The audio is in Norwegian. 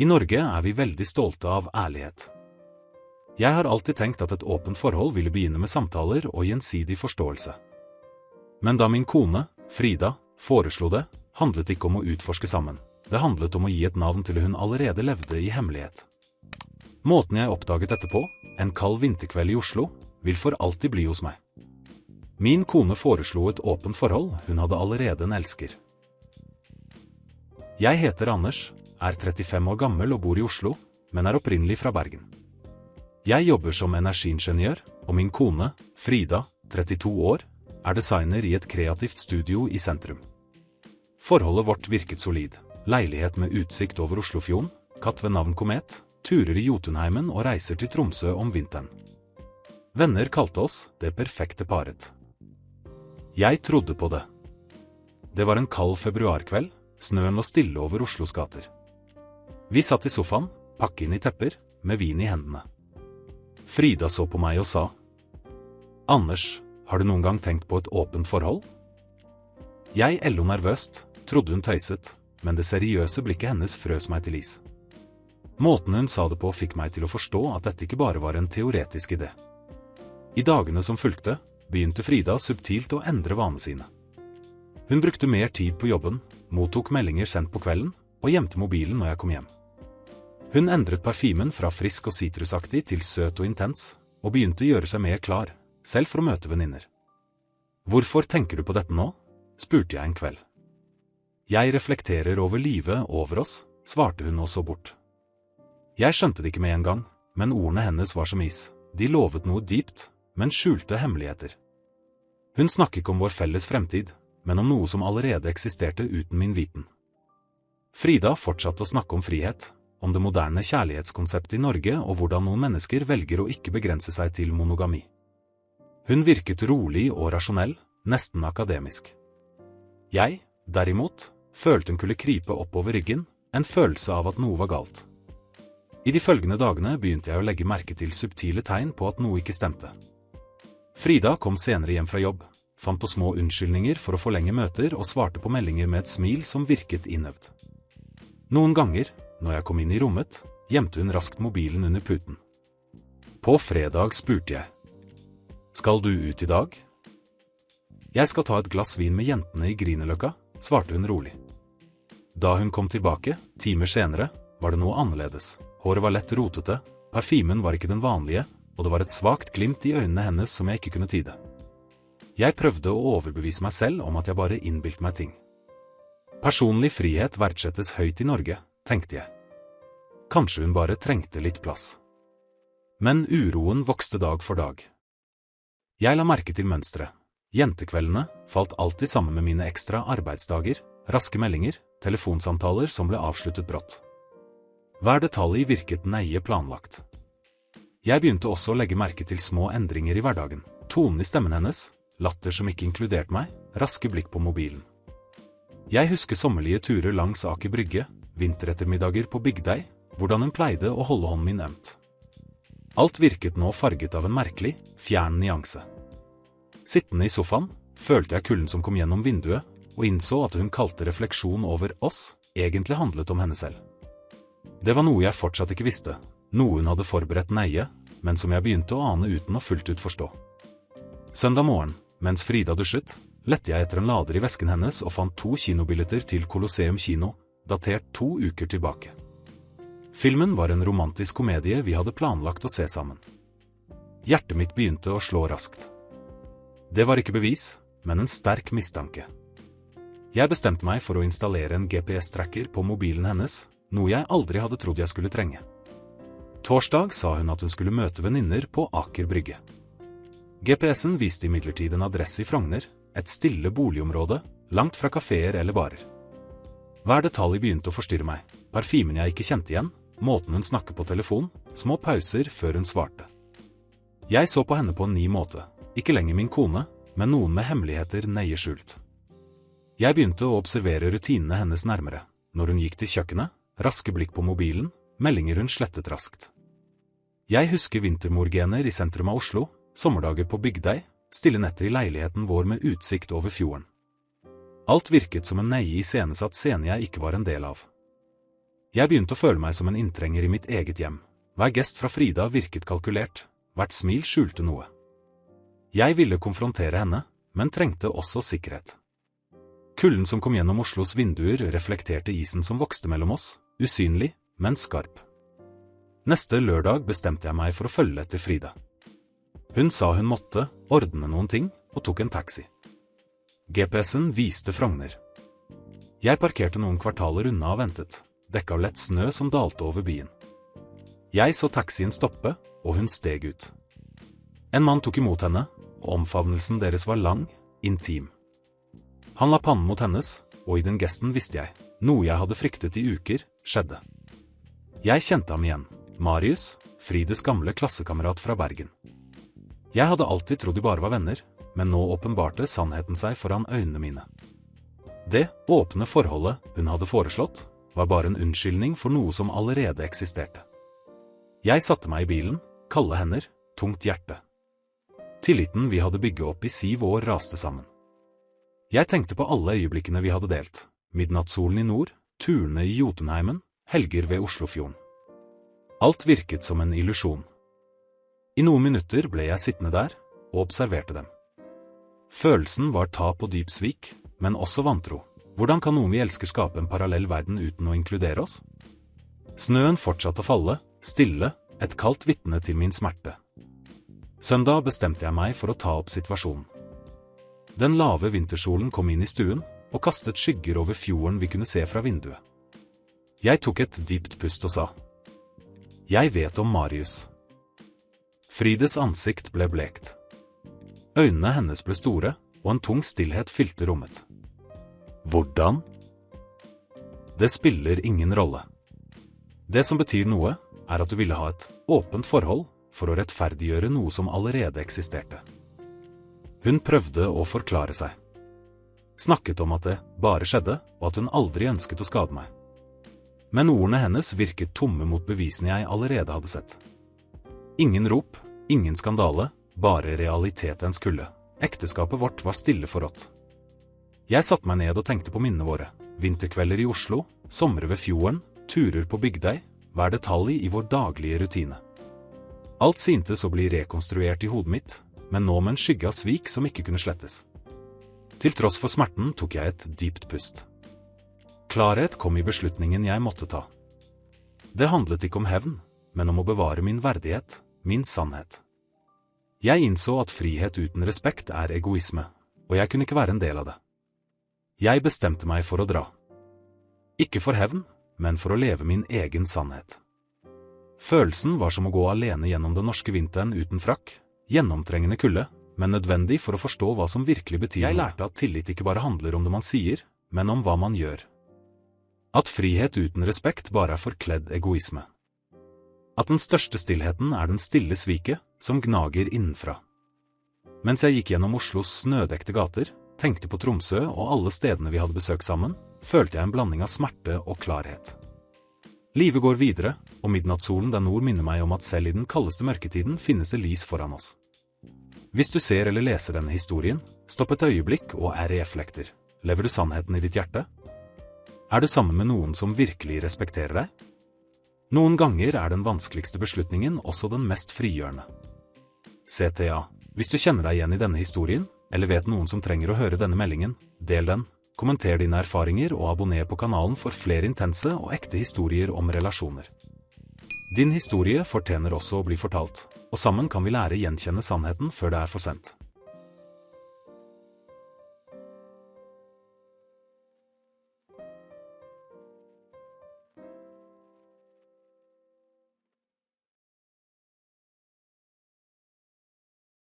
I Norge vi veldig stolte av ærlighet. Jeg har alltid tenkt at et åpent forhold ville begynne med samtaler og gjensidig forståelse. Men da min kone, Frida, foreslo det, handlet ikke om å utforske sammen. Det handlet om å gi et navn til hun allerede levde i hemmelighet. Måten jeg oppdaget dette på, en kald vinterkveld i Oslo, vil for alltid bli hos meg. Min kone foreslo et åpent forhold, hun hadde allerede en elsker. Jeg heter Anders, 35 år gammel og bor i Oslo, men opprinnelig fra Bergen. Jeg jobber som energiingeniør, og min kone, Frida, 32 år, designer i et kreativt studio i sentrum. Forholdet vårt virket solid. Leilighet med utsikt over Oslofjorden, katt ved navn Komet, turer i Jotunheimen og reiser til Tromsø om vinteren. Venner kalte oss det perfekte paret. Jeg trodde på det. Det var en kald februarkveld, snøen lå stille over Oslos gater. Vi satt i sofaen, pakket inn i tepper, med vin i hendene. Frida så på meg og sa, «Anders, har du noen gang tenkt på et åpent forhold?» Jeg lo nervøst, trodde hun tøyset, men det seriøse blikket hennes frøs meg til is. Måten hun sa det på fikk meg til å forstå at dette ikke bare var en teoretisk idé. I dagene som fulgte, begynte Frida subtilt å endre vanene sine. Hun brukte mer tid på jobben, mottok meldinger sendt på kvelden, og gjemte mobilen når jeg kom hjem. Hun endret parfymen fra frisk og sitrusaktig til søt og intens, og begynte å gjøre seg mer klar, selv for å møte venninner. «Hvorfor tenker du på dette nå?» spurte jeg en kveld. «Jeg reflekterer over livet over oss», svarte hun og så bort. Jeg skjønte det ikke med en gang, men ordene hennes var som is. De lovet noe dypt, men skjulte hemmeligheter. Hun snakket ikke om vår felles fremtid, men om noe som allerede eksisterte uten min viten. Frida fortsatte å snakke om frihet, om det moderne kjærlighetskonseptet i Norge og hvordan noen mennesker velger å ikke begrense seg til monogami. Hun virket rolig og rasjonell, nesten akademisk. Jeg, derimot, følte hun kunne krype oppover ryggen, en følelse av at noe var galt. I de følgende dagene begynte jeg å legge merke til subtile tegn på at noe ikke stemte. Frida kom senere hjem fra jobb, fant på små unnskyldninger for å forlenge møter og svarte på meldinger med et smil som virket innøvd. Noen ganger, når jeg kom inn i rommet, gjemte hun raskt mobilen under puten. På fredag spurte jeg, «Skal du ut i dag?» «Jeg skal ta et glass vin med jentene i Grünerløkka», svarte hun rolig. Da hun kom tilbake, timer senere, var det noe annerledes. Håret var lett rotete, parfymen var ikke den vanlige, og det var et svakt glimt i øynene hennes som jeg ikke kunne tyde. Jeg prøvde å overbevise meg selv om at jeg bare innbilte meg ting. Personlig frihet verdsettes høyt i Norge, tenkte jeg. Kanskje hun bare trengte litt plass. Men uroen vokste dag for dag. Jeg la merke til mønstre. Jentekveldene falt alltid sammen med mine ekstra arbeidsdager, raske meldinger, telefonsamtaler som ble avsluttet brått. Hver detalj virket nøye planlagt. Jeg begynte også å legge merke til små endringer i hverdagen. Tonen i stemmen hennes, latter som ikke inkluderte meg, raske blikk på mobilen. Jeg husker sommerlige turer langs Aker Brygge, vinterettermiddager på Bygdøy, hvordan hun pleide å holde hånden min ømt. Alt virket nå farget av en merkelig, fjern nyanse. Sittende i sofaen, følte jeg kulden som kom gjennom vinduet, og innså at hun kalte refleksjon over oss, egentlig handlet om henne selv. Det var noe jeg fortsatt ikke visste, noe hun hadde forberedt nøye, men som jeg begynte å ane uten å fullt ut forstå. Søndag morgen, mens Frida dusjet, lette jeg etter en lader i vesken hennes og fant 2 kinobilletter til Colosseum kino, datert 2 uker tilbake. Filmen var en romantisk komedie vi hadde planlagt å se sammen. Hjertet mitt begynte å slå raskt. Det var ikke bevis, men en sterk mistanke. Jeg bestemte meg for å installere en GPS-tracker på mobilen hennes, noe jeg aldri hadde trodd jeg skulle trenge. Torsdag sa hun at hun skulle møte venninner på Aker Brygge. GPS-en viste imidlertid en adresse i Frogner, et stille boligområde, langt fra kaféer eller barer. Hver detalj begynte å forstyrre meg, parfymen jeg ikke kjente igjen, måten hun snakket på telefon, små pauser før hun svarte. Jeg så på henne på en ny måte, ikke lenger min kone, men noen med hemmeligheter nøye skjult. Jeg begynte å observere rutinene hennes nærmere, når hun gikk til kjøkkenet, raske blikk på mobilen, meldinger hun slettet raskt. Jeg husker vintermorgener i sentrum av Oslo, sommerdager på Bygdøy, stille netter i leiligheten vår med utsikt over fjorden. Alt virket som en nøye iscenesatt scene jeg ikke var en del av. Jeg begynte å føle meg som en inntrenger i mitt eget hjem. Hver gest fra Frida virket kalkulert, hvert smil skjulte noe. Jeg ville konfrontere henne, men trengte også sikkerhet. Kulden som kom gjennom Oslos vinduer reflekterte isen som vokste mellom oss, usynlig, men skarp. Neste lørdag bestemte jeg meg for å følge etter Frida. Hun sa hun måtte ordne noen ting, og tok en taxi. GPS-en viste Frogner. Jeg parkerte noen kvartaler unna og ventet, dekket av lett snø som dalte over byen. Jeg så taxien stoppe, og hun steg ut. En mann tok imot henne, og omfavnelsen deres var lang, intim. Han la pannen mot hennes, og i den gesten visste jeg, noe jeg hadde fryktet i uker, skjedde. Jeg kjente ham igjen, Marius, Frides gamle klassekamerat fra Bergen. Jeg hadde alltid trodd de bare var venner, men nå åpenbarte sannheten seg foran øynene mine. Det åpne forholdet hun hadde foreslått, var bare en unnskyldning for noe som allerede eksisterte. Jeg satte meg i bilen, kalde hender, tungt hjerte. Tilliten vi hadde bygget opp i 7 år raste sammen. Jeg tenkte på alle øyeblikkene vi hadde delt, midnattssolen i nord, turene i Jotunheimen, helger ved Oslofjorden. Alt virket som en illusjon. I noen minutter ble jeg sittende der, og observerte dem. Følelsen var tap og dyp svik, men også vantro. Hvordan kan noen vi elsker skape en parallell verden uten å inkludere oss? Snøen fortsatte å falle, stille, et kaldt vitne til min smerte. Søndag bestemte jeg meg for å ta opp situasjonen. Den lave vintersolen kom inn i stuen, og kastet skygger over fjorden vi kunne se fra vinduet. Jeg tok et dypt pust og sa, «Jeg vet om Marius.» Frides ansikt ble blekt. Øynene hennes ble store, og en tung stillhet fylte rommet. Hvordan? Det spiller ingen rolle. Det som betyr noe, er at du ville ha et åpent forhold for å rettferdiggjøre noe som allerede eksisterte. Hun prøvde å forklare seg. Snakket om at det bare skjedde, og at hun aldri ønsket å skade meg. Men ordene hennes virket tomme mot bevisene jeg allerede hadde sett. Ingen rop, ingen skandale, bare realitetens kulde. Ekteskapet vårt var stille forrådt. Jeg satte meg ned og tenkte på minnene våre. Vinterkvelder i Oslo, somre ved fjorden, turer på Bygdøy, hver detalj i vår daglige rutine. Alt syntes å bli rekonstruert i hodet mitt, men nå med en skygge av svik som ikke kunne slettes. Til tross for smerten tok jeg et dypt pust. Klarhet kom i beslutningen jeg måtte ta. Det handlet ikke om hevn, men om å bevare min verdighet, min sannhet. Jeg innså at frihet uten respekt er egoisme, og jeg kunne ikke være en del av det. Jeg bestemte meg for å dra. Ikke for hevn, men for å leve min egen sannhet. Følelsen var som å gå alene gjennom den norske vinteren uten frakk, gjennomtrengende kulde, men nødvendig for å forstå hva som virkelig betyr. Jeg lærte at tillit ikke bare handler om det man sier, men om hva man gjør. At frihet uten respekt bare er forkledd egoisme. At den største stillheten er den stille sviket, som gnager innenfra. Mens jeg gikk gjennom Oslos snødekte gater, tenkte på Tromsø og alle stedene vi hadde besøkt sammen, følte jeg en blanding av smerte og klarhet. Livet går videre, og midnattssolen der nord minner meg om at selv i den kaldeste mørketiden finnes det lys foran oss. Hvis du ser eller leser denne historien, stopp et øyeblikk og reflekter. Lever du sannheten i ditt hjerte? Er du sammen med noen som virkelig respekterer deg? Noen ganger er den vanskeligste beslutningen også den mest frigjørende. CTA. Hvis du kjenner deg igjen i denne historien, eller vet noen som trenger å høre denne meldingen, del den. Kommenter dine erfaringer og abonner på kanalen for flere intense og ekte historier om relasjoner. Din historie fortjener også å bli fortalt, og sammen kan vi lære gjenkjenne sannheten før det er for sent.